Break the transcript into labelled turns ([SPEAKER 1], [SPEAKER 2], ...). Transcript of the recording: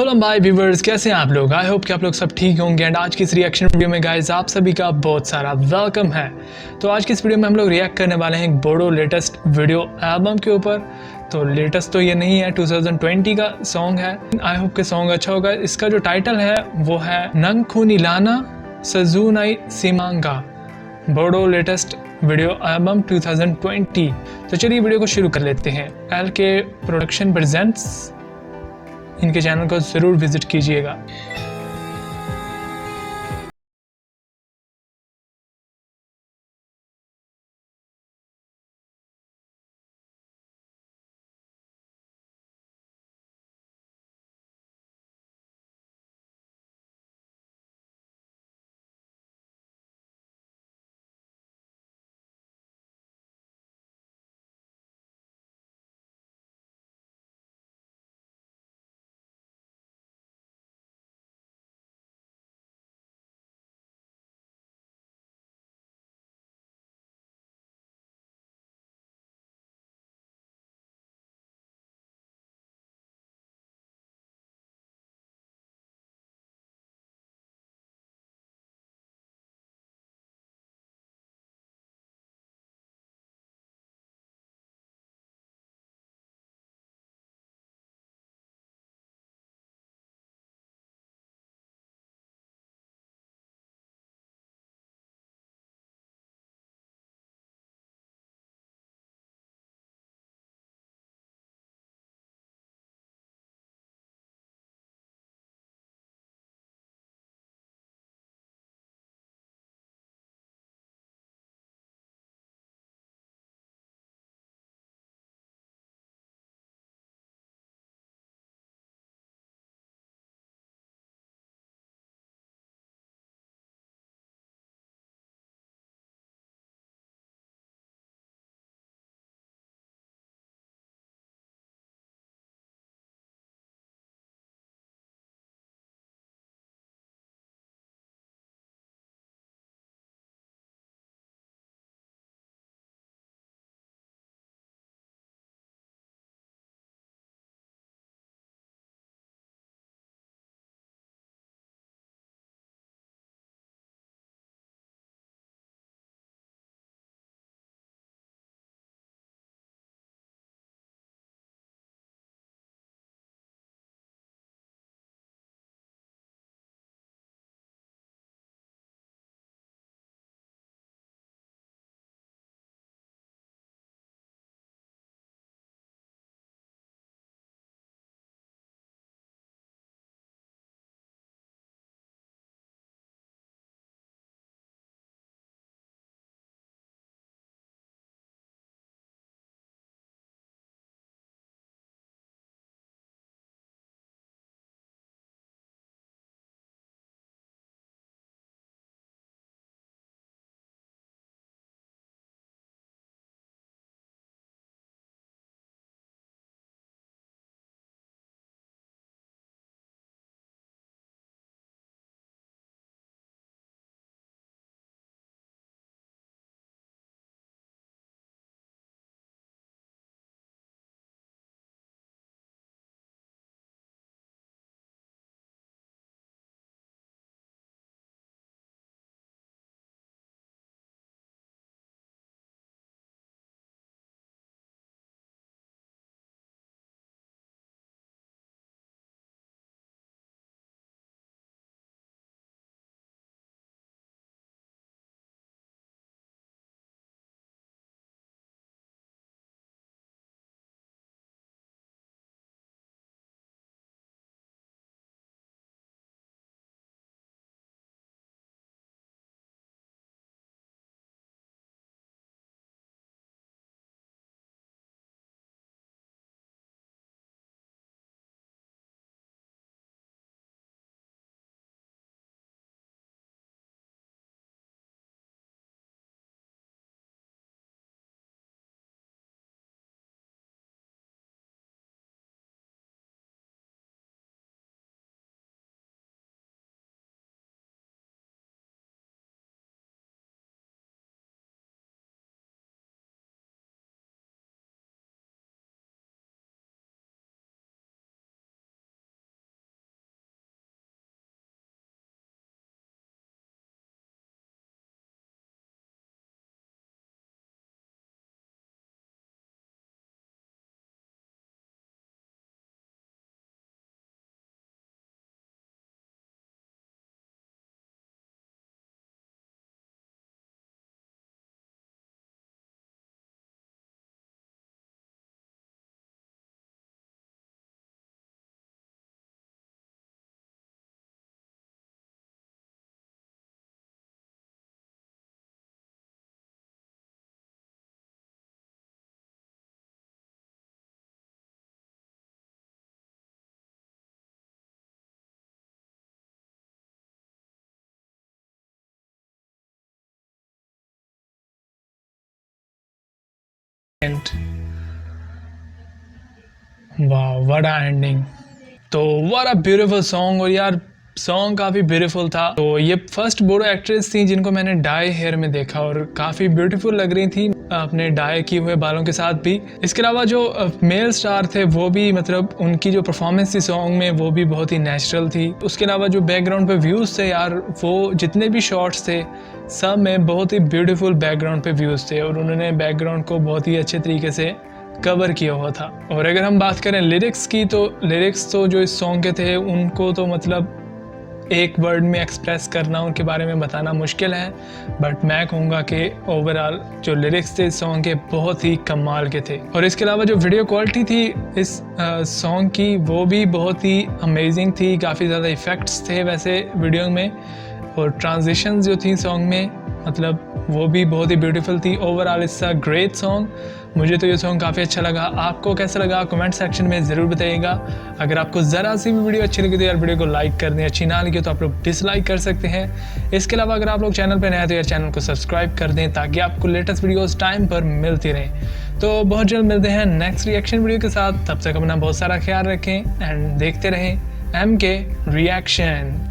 [SPEAKER 1] Hello my viewers, कैसे हैं आप लोग। आई होप कि आप लोग सब ठीक होंगे। एंड आज की इस रिएक्शन वीडियो में गाइस आप सभी का बहुत सारा वेलकम है। तो आज की इस वीडियो में हम लोग रिएक्ट करने वाले हैं एक बोडो लेटेस्ट वीडियो एल्बम के ऊपर। तो लेटेस्ट तो ये नहीं है, 2020 का सॉन्ग है। आई होप कि सॉन्ग अच्छा होगा। इसका जो टाइटल है वो है नंग खुनीलाना सजूनाई सिमांगा, बोडो लेटेस्ट वीडियो एल्बम 2020। तो चलिए वीडियो को शुरू कर लेते हैं। एल के प्रोडक्शन प्रेजेंट्स, इनके चैनल को ज़रूर विजिट कीजिएगा। वाह व्हाट अ एंडिंग। तो व्हाट अ ब्यूटीफुल सॉन्ग। और यार सॉन्ग काफ़ी ब्यूटीफुल था। तो ये फर्स्ट बोडो एक्ट्रेस थी जिनको मैंने डाई हेयर में देखा और काफ़ी ब्यूटीफुल लग रही थी अपने डाई किए हुए बालों के साथ भी। इसके अलावा जो मेल स्टार थे वो भी मतलब उनकी जो परफॉर्मेंस थी सॉन्ग में वो भी बहुत ही नेचुरल थी। उसके अलावा जो बैकग्राउंड पे व्यूज़ थे यार, वो जितने भी शॉट्स थे सब में बहुत ही ब्यूटीफुल बैकग्राउंड पे व्यूज़ थे और उन्होंने बैकग्राउंड को बहुत ही अच्छे तरीके से कवर किया हुआ था। और अगर हम बात करें लिरिक्स की, तो लिरिक्स तो जो इस सॉन्ग के थे उनको तो मतलब एक वर्ड में एक्सप्रेस करना, उनके बारे में बताना मुश्किल है, बट मैं कहूँगा कि ओवरऑल जो लिरिक्स थे इस सॉन्ग के बहुत ही कमाल के थे। और इसके अलावा जो वीडियो क्वालिटी थी इस सॉन्ग की वो भी बहुत ही अमेजिंग थी। काफ़ी ज़्यादा इफ़ेक्ट्स थे वैसे वीडियो में, और ट्रांजिशंस जो थी सॉन्ग में मतलब वो भी बहुत ही ब्यूटीफुल थी। Overall it's a great song. मुझे तो ये सॉन्ग काफ़ी अच्छा लगा। आपको कैसा लगा कमेंट सेक्शन में ज़रूर बताइएगा। अगर आपको ज़रा सी भी वीडियो अच्छी लगी तो यार वीडियो को लाइक कर दें, अच्छी ना लगी तो आप लोग डिसलाइक कर सकते हैं। इसके अलावा अगर आप लोग चैनल पर नए हैं तो यार चैनल को सब्सक्राइब कर दें ताकि आपको लेटेस्ट वीडियोज़ टाइम पर मिलती रहें। तो बहुत जल्द मिलते हैं नेक्स्ट रिएक्शन वीडियो के साथ। तब तक अपना बहुत सारा ख्याल रखें एंड देखते रहें MK रिएक्शन।